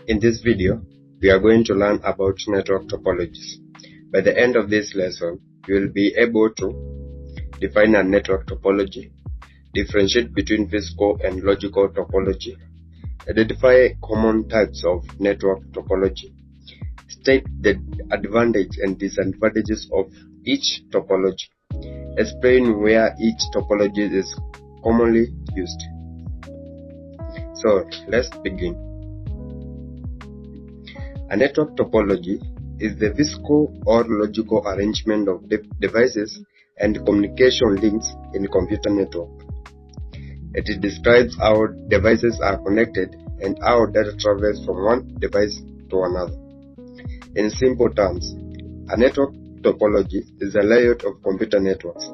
In this video, we are going to learn about network topologies. By the end of this lesson, you will be able to define a network topology, differentiate between physical and logical topology, identify common types of network topology, state the advantages and disadvantages of each topology, explain where each topology is commonly used. So let's begin. A network topology is the physical or logical arrangement of devices and communication links in a computer network. It describes how devices are connected and how data travels from one device to another. In simple terms, a network topology is a layout of computer networks.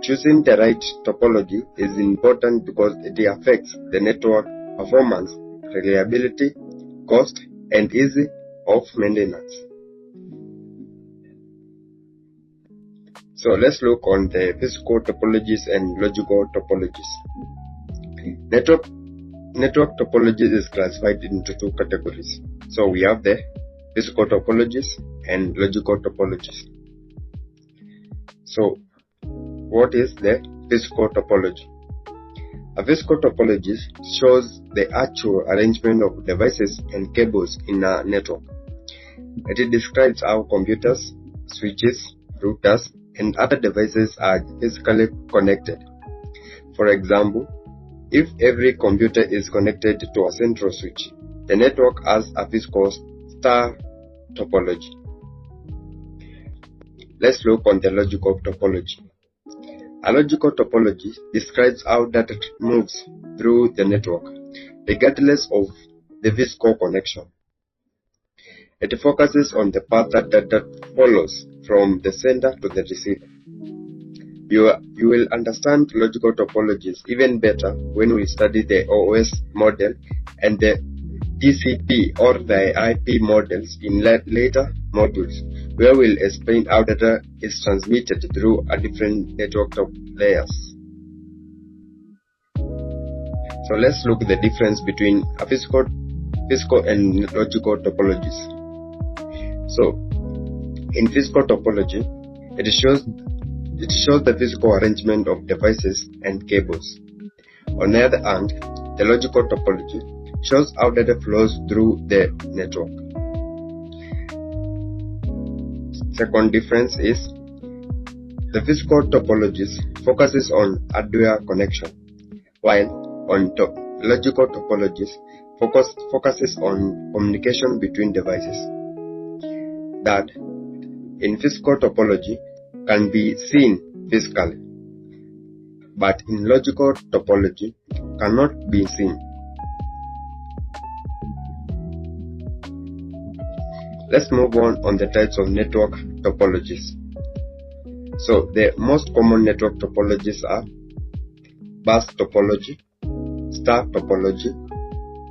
Choosing the right topology is important because it affects the network performance, reliability, cost, and ease of maintenance. So let's look on the physical topologies and logical topologies. Network topology is classified into two categories. So we have the physical topologies and logical topologies. So what is the physical topology? A physical topology shows the actual arrangement of devices and cables in a network. It describes how computers, switches, routers, and other devices are physically connected. For example, if every computer is connected to a central switch, the network has a physical star topology. Let's look on the logical topology. A logical topology describes how data moves through the network, regardless of the physical connection. It focuses on the path that data follows from the sender to the receiver. You will understand logical topologies even better when we study the OS model and the TCP or the IP models in later modules, where we'll explain how data is transmitted through a different network layers. So let's look at the difference between a physical and logical topologies. So in physical topology, it shows the physical arrangement of devices and cables. On the other hand, the logical topology shows how data flows through the network. Second difference is the physical topologies focuses on hardware connection, while on logical topologies focuses on communication between devices. That in physical topology can be seen physically, but in logical topology cannot be seen. Let's move on the types of network topologies. So the most common network topologies are bus topology, star topology,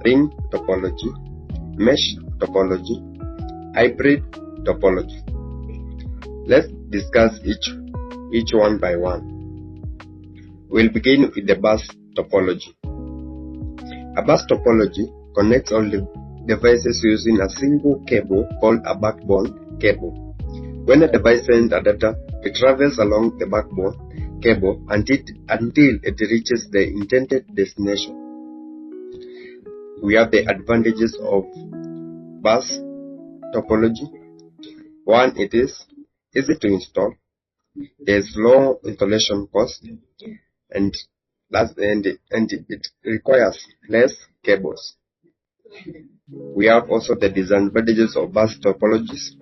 ring topology, mesh topology, hybrid topology. Let's discuss each one by one. We'll begin with the bus topology. A bus topology connects all the devices using a single cable called a backbone cable. When a device sends a data, it travels along the backbone cable until it reaches the intended destination. We have the advantages of bus topology. One, it is easy to install. There is low installation cost, and it requires less cables. We have also the disadvantages of bus topologies.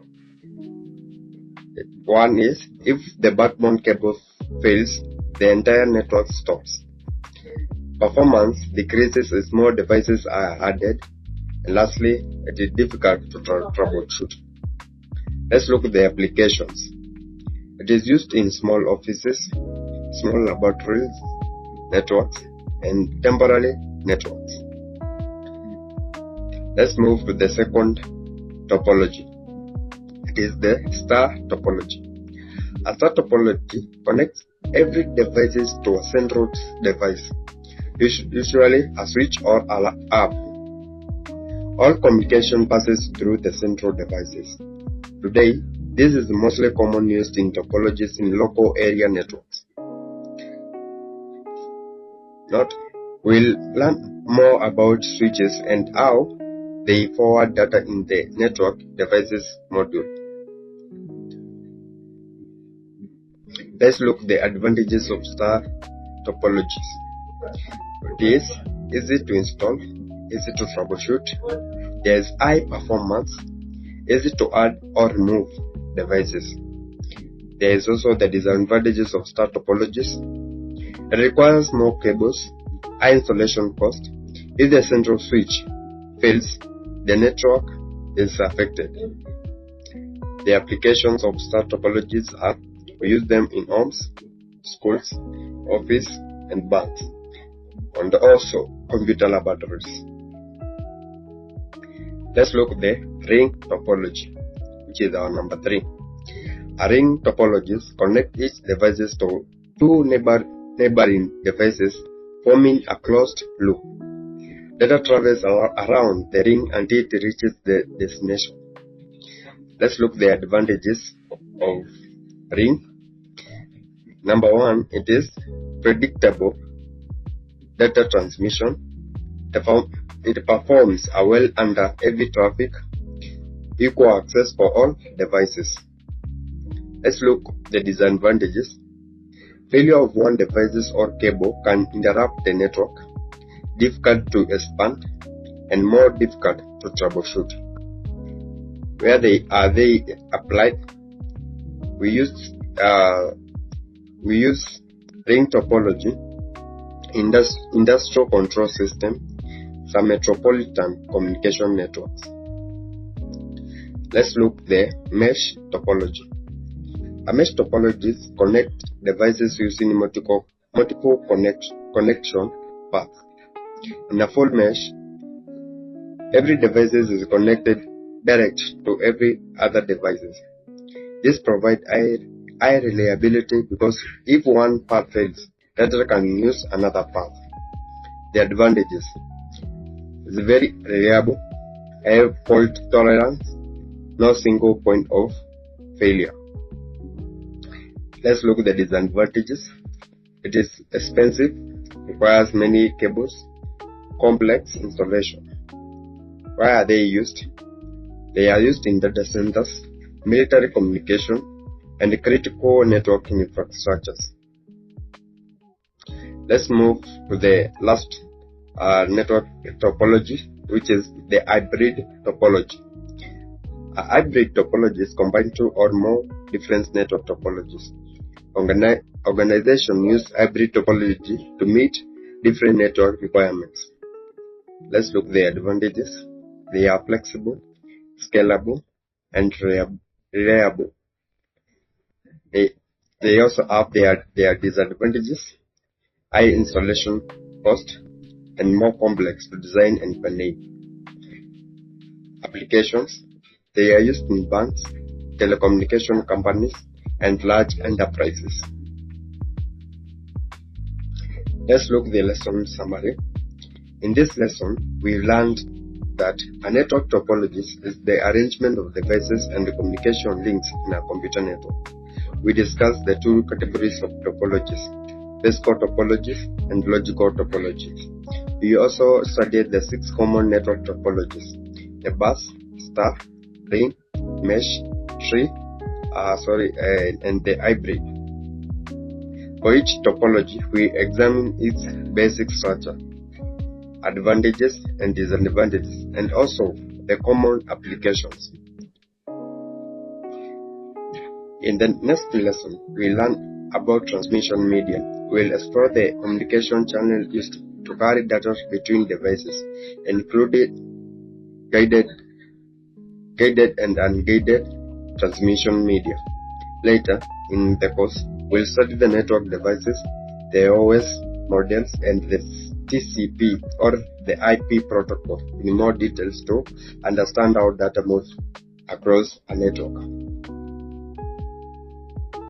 One is, if the backbone cable fails, the entire network stops. Performance decreases as more devices are added. And lastly, it is difficult to troubleshoot. Let's look at the applications. It is used in small offices, small laboratories, networks, and temporary networks. Let's move to the second topology. It is the star topology. A star topology connects every device to a central device, usually a switch or an app. All communication passes through the central devices. Today, this is mostly common used in topologies in local area networks. We'll learn more about switches and how they forward data in the network devices module. Let's look at the advantages of star topologies. It is easy to install, easy to troubleshoot, there is high performance, easy to add or remove devices. There is also the disadvantages of star topologies. It requires more cables, high installation cost. If the central switch fails, the network is affected. The applications of star topologies are: we use them in homes, schools, office, and banks, and also computer laboratories. Let's look at the ring topology, which is our number 3. A ring topologies connect each devices to two neighboring devices, forming a closed loop. Data travels around the ring until it reaches the destination. Let's look at the advantages of ring. Number 1, it is predictable data transmission. It performs well under heavy traffic, equal access for all devices. Let's look at the disadvantages. Failure of one device or cable can interrupt the network, difficult to expand, and more difficult to troubleshoot. Where are they applied? We use ring topology, industrial control system, some metropolitan communication networks. Let's look at the mesh topology. A mesh topologies connect devices using multiple connection paths. In a full mesh, every device is connected direct to every other devices. This provides high reliability because if one path fails, data can use another path. The advantages: it's very reliable, high fault tolerance, no single point of failure. Let's look at the disadvantages. It is expensive, requires many cables, complex installation. Why are they used? They are used in data centers, military communication, and critical network infrastructures. Let's move to the last network topology, which is the hybrid topology. A hybrid topology is combined two or more different network topologies. Organizations use hybrid topology to meet different network requirements. Let's look at the advantages. They are flexible, scalable, and reliable. They also have their disadvantages: high installation cost and more complex to design and manage. Applications: they are used in banks, telecommunication companies, and large enterprises. Let's look at the lesson summary. In this lesson, we learned that a network topology is the arrangement of devices and the communication links in a computer network. We discussed the two categories of topologies: physical topologies and logical topologies. We also studied the 6 common network topologies: the bus, star, ring, mesh, tree, and the hybrid. For each topology, we examine its basic structure, advantages and disadvantages, and also the common applications. In the next lesson, we learn about transmission medium. We will explore the communication channel used to carry data between devices, including guided and unguided transmission media. Later in the course, we'll study the network devices, the OS models, and the TCP or the IP protocol in more details to understand how data moves across a network.